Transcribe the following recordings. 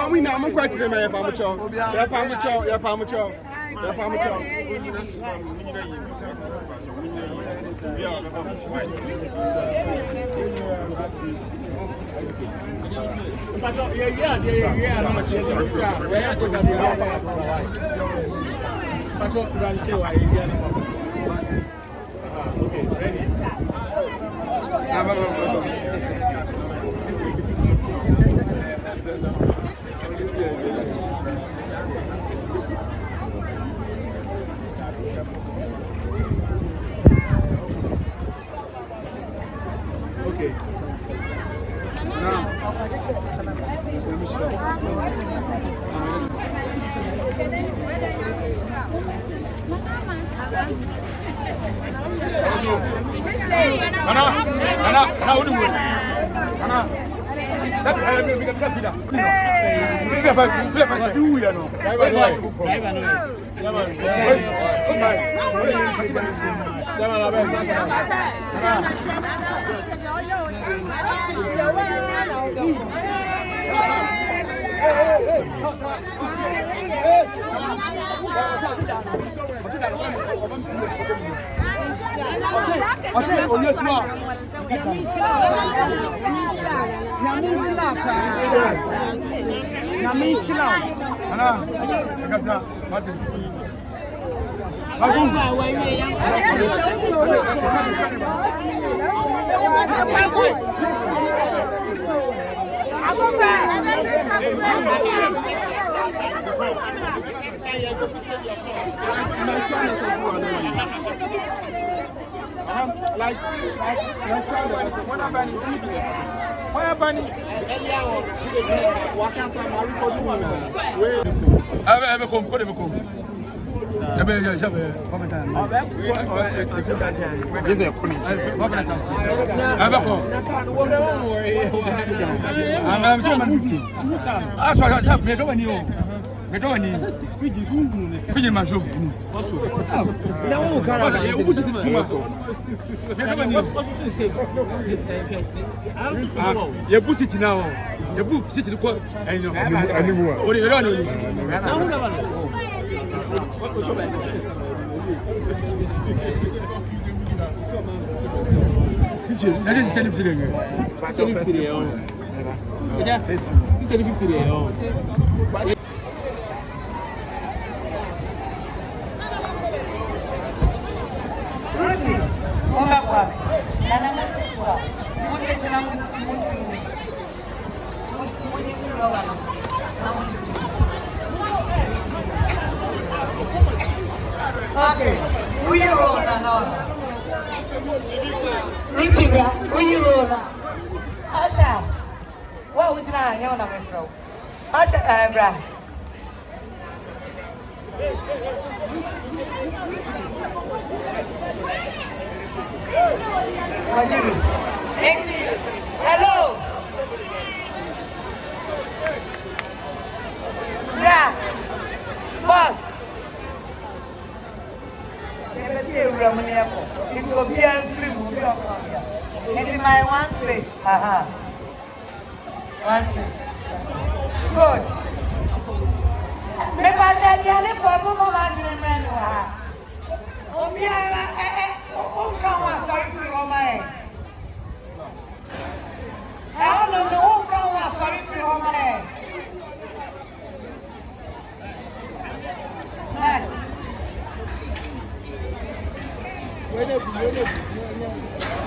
We know I'm quite to the mayor, Pamucho.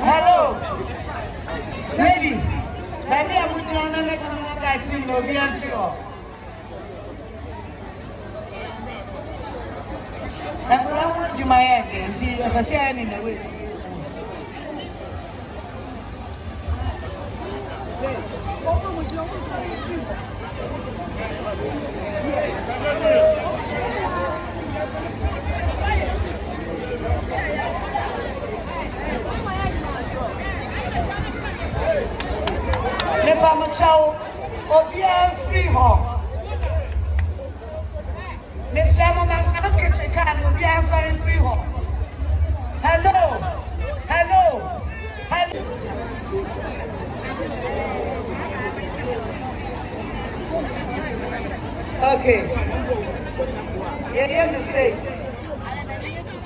Hello, baby. Baby, I'm with you on the next one. Guys, you know, be on you. adwuma yɛ de nti ɛfɛsɛ yɛ ne na we Nepa muchao obia free ho. Mr. Mama ask you can obia sorry free ho. Hello. Okay. You say.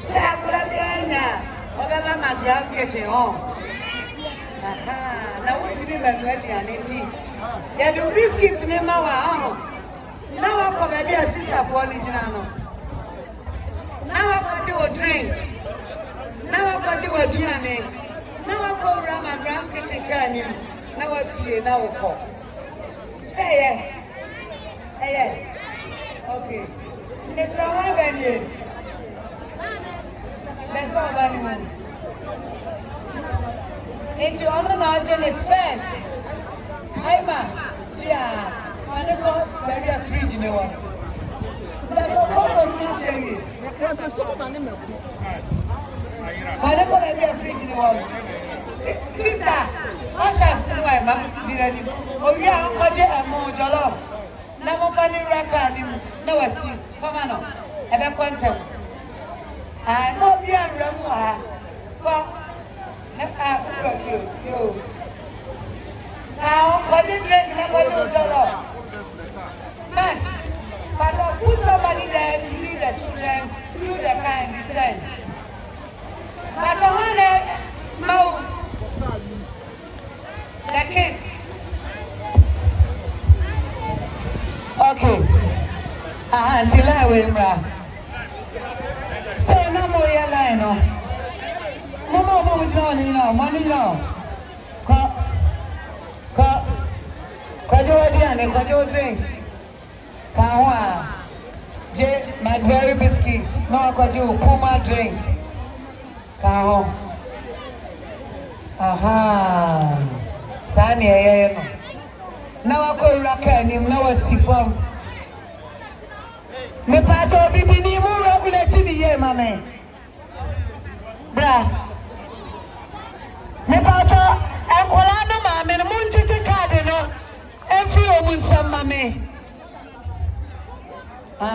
Sabra bianya. Obama Mcbrown kitchen home. Now what do you mean by ready? You do biscuits in my house. Now I come baby a sister for Now I got you a drink. Now I got you a dinner. Now I go around Mcbrown's kitchen canyon. Now I play, now I call. Say yeah. Hey. Okay. Mr. Wavenue. Let's go back. It's your honor now, Jenny first. I'm yeah. I never very a fridge in the one. But what was this saying? I never very a fridge in the one. Sister, I shall know I'm did any. Oh, yeah, what you are more jollof. Now, funny record, no, I see. Come on, I'm a quantum. I know you are Ramua. Well, you. Now, what did you drink? Never do jollof. Yes, but put somebody there to lead the children through the kind descent. But I want the kids. Okay. Until I will stay no more line. Mama, money now. Kwajo drink. Kawa. Mcbrown biscuit. No, kwajo Puma drink. Kaho. Aha. Sani ayeno. Na wako raka ni mnawa sifam. Me pato bibi ni mu regulate ni ye mame. Bra. Me pato enkola no mame no munchichi card no. Every woman some mame.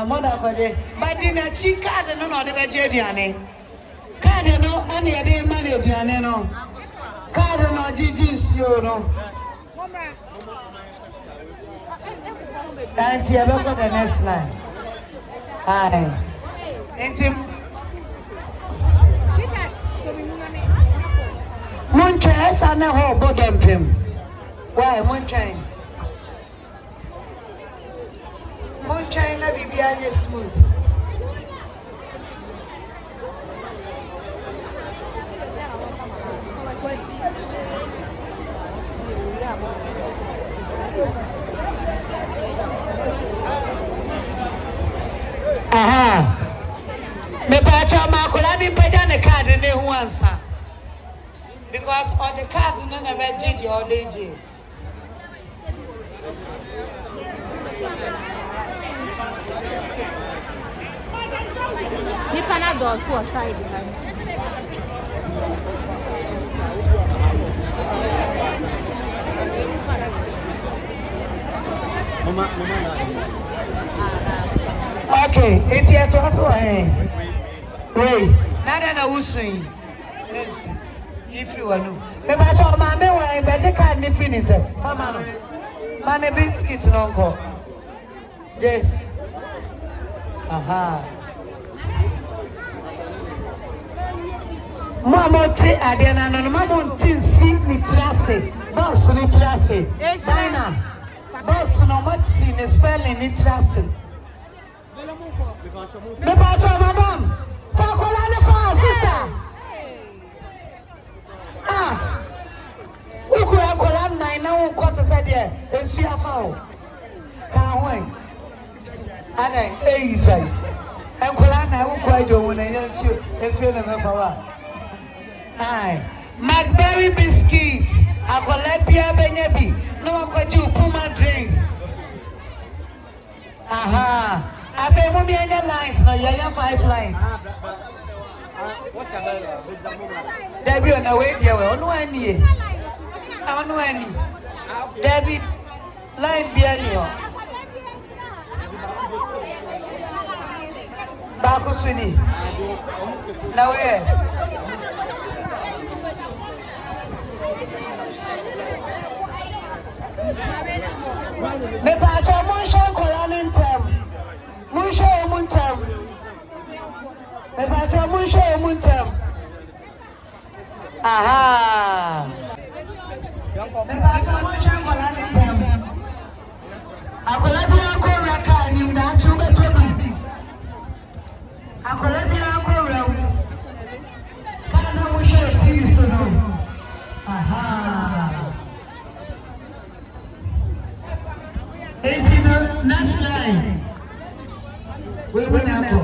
Mother kwaje. But dina chi card no no de beje aduane. Card no ani e de mane aduane no. Card no jiji nsuo no. And you have got the next line. Aye. Munche esa na ho bodom pim. Why munche? Munche na bibia anye smooth. Aha. Me pacha makola ni paja ne card ne hu ansa. Because on the card no na be jig your DJ. Ni pana do so side Mama. Okay, it's here to us. Wait, nada na usui. If you want to, me ba so ma me wa be card ni finish. Come on. Man biscuit no go. Je. Aha. Mama ti ade na no mama ti si ni trase. Boss ni trase. Dina. Boss no what si ni spelling ni trase. Me ba so madam. For kola for sister. Ukura kola nine na won kwata said there. Ensu afa o. Ka hwen. Ana eizai. Enkola na ukura Joe when I say the Mefara. Aye. Macberry biscuits. I collect Pia Benyabi. No one got you Puma drinks. Aha. I pay mommy any lines. No, you have 5 lines. Debbie on the way there. Oh, no, any. I don't know any. David, line behind you. Baku Swini. Now, where? Me pacha Munsha Kolanintam. Munsha Muntam. Me pacha Munsha Muntam. Aha. Me pacha Munsha Kolanintam. Akolabia Koraka and that Chubetobi. Akolabia Korau. Kana Munsha TV Sono. Aha. Next line. We will not go.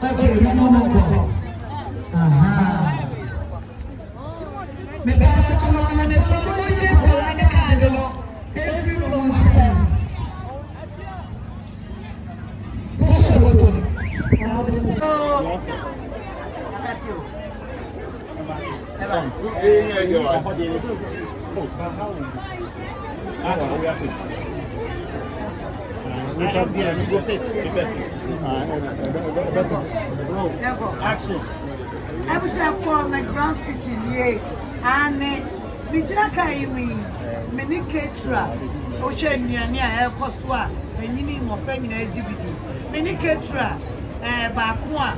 Okay, no more go. Aha. Me back to come on and if you want to go like a candle, everyone wants to say. What's your word? Action. I was for Mcbrown's kitchen, yeah, and Mijaka, many caterer, Ocean, near Coswa, and you need more friend in LGBT. Many caterer, Bakua,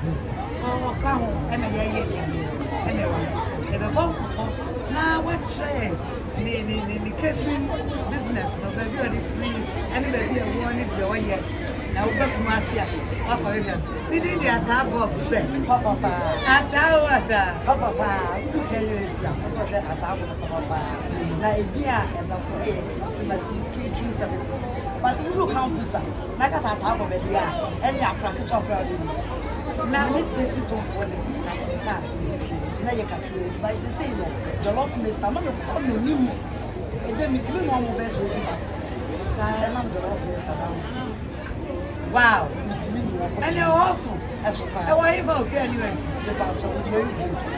or Kaho, and a and a bonk. Now, what trade? The catering business, no baby, are free, and baby, I wanted to go yet. Now, back to Marcia, Papa, we did the attack of Papa, Papa, you can use them, that's what I thought of Papa. Now, if we are at the Sohe, it's catering services. But you look how Pusa, like as I thought of it, and you are cracker chocolate. Now, we taste it for the business chassis. Now you can create by the same the love Mr. Man on the new and then it's no more better $20. Silent the love Mr. Wow, it's me. And you're awesome. I want you okay, anyways. The culture engineering gates.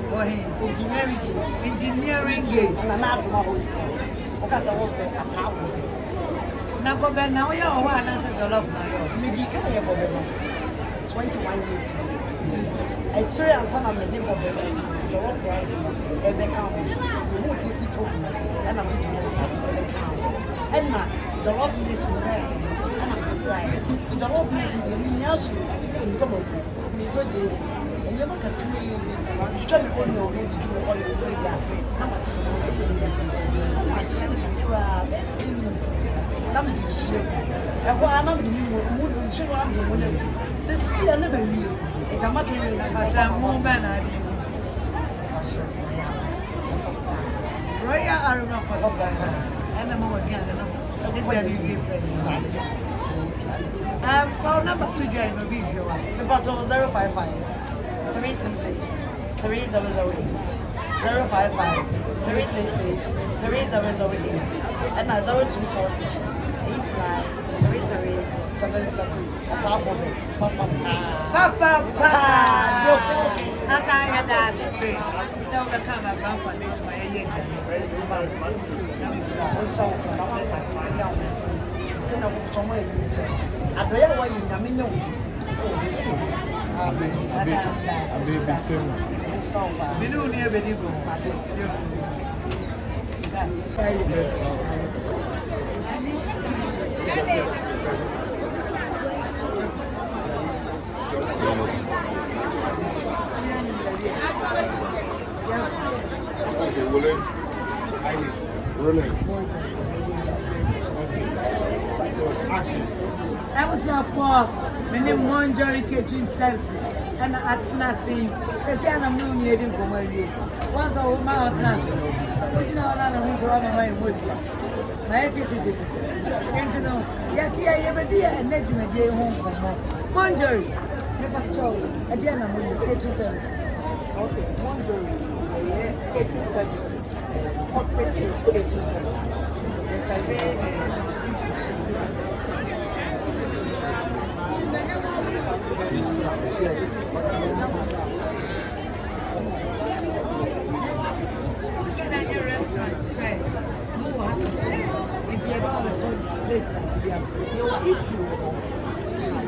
Oh, engineering gates. Engineering gates. And I'm not my host. Because I work at a tower. Now, but now you're one as a love now. Maybe you can't have 21 years. I try and some of my neighbor bedroom, the rough rice, every cow, remove this to me, and I'm making every cow. And now, the rough list in there, and I'm flying. To the rough list in the Niashi, in Tomo, in Today, and you look at me, you try to hold your way to do all your way back. How much is it? I should have cried 10 minutes. Now, I'm sure. And what I'm not doing, I'm sure I'm doing it. See, I never knew. It's a matter of Royal Aruna for the and the more again. Phone number to join the review. The bottle 055 366 3008 055 366 3008 and 0246 893377. That's our woman. Papa. As I had asked, so become a grand foundation. I was your fault. My name is Monjory Catering Services, and at Tennessee, says I'm no needing for my year. Once I hold my outline, what you know, another reason why my motive. My attitude, and to know, yet, yeah, but dear, and let me get home from Monjory. Again, I'm with catering service. Okay, Monjoy, catering services, corporate catering services. Your restaurant say, "Move on." If you ever have a later,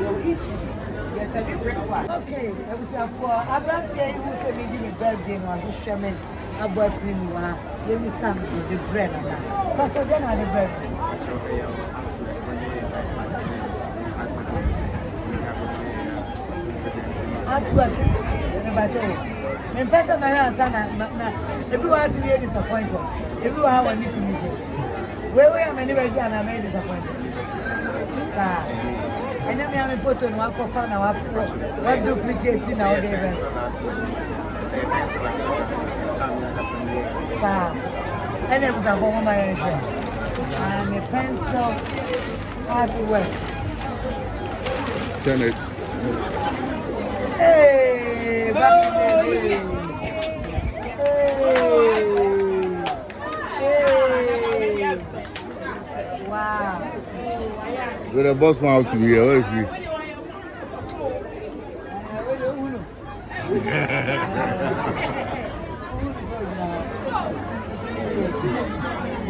You'll eat you. Yes, I do breakfast. okay. I was for Abrante who said me give me birthday no I share me about cream one. Give me some of the bread and that. Pastor then I the bread. Artwork. Me person my hands na everyone to be disappointed. Everyone want me to meet you. Where am I never and I'm disappointed. Sir. And then me have a photo no I confirm now what duplicating now there. Sir. And it was a home my and a pencil artwork. Janet. Hey, back in the day. Hey. Wow. With a boss man to be here, where is he?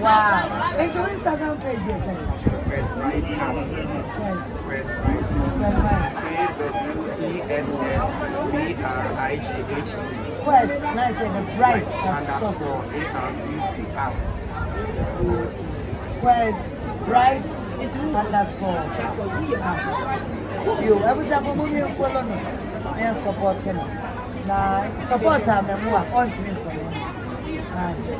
Wow. It's your Instagram page, yes, sir. Where's Bright Arts? Yes. Where's Bright? It's very nice. KWESSBRIGHT. Quest, nice and the bright and soft. Underscore ARTC Arts. Quest, bright underscore. You, I was a movie and follow me and support him. Now, support him and more on to me for him.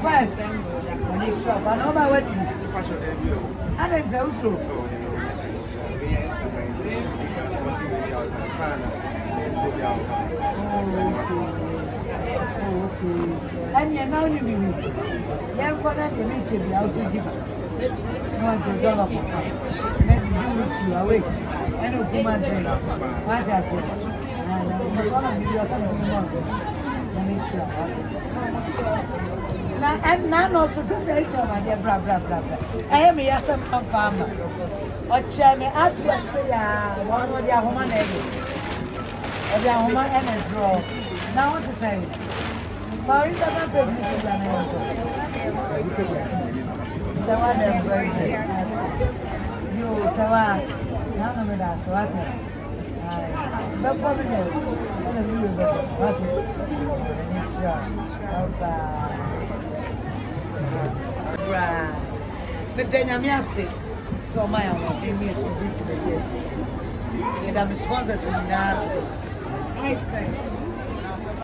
Quest, when you shop, I know my wedding. What's your debut? And then those two. And you're now new. Young Connor, the meeting, you also give. No one to draw up for time. Let you do you away. And a woman drink. What I said. And the one of you are something more. Let me show. And now also, sister, each of my dear, blah, blah, blah, blah. I am a yasam farmer. Or share me out to say, one of the woman, or the woman and a draw. Now, what to say? Now, is that not the meeting? Sawa dem birthday. Yo, sawa. Now no me da sawa te. Ai. Da for me there. All of you be what is? Opa. Bra. Me de nyame ase. So my am be me to be to the years. And I'm sponsors in Nasi. High sense.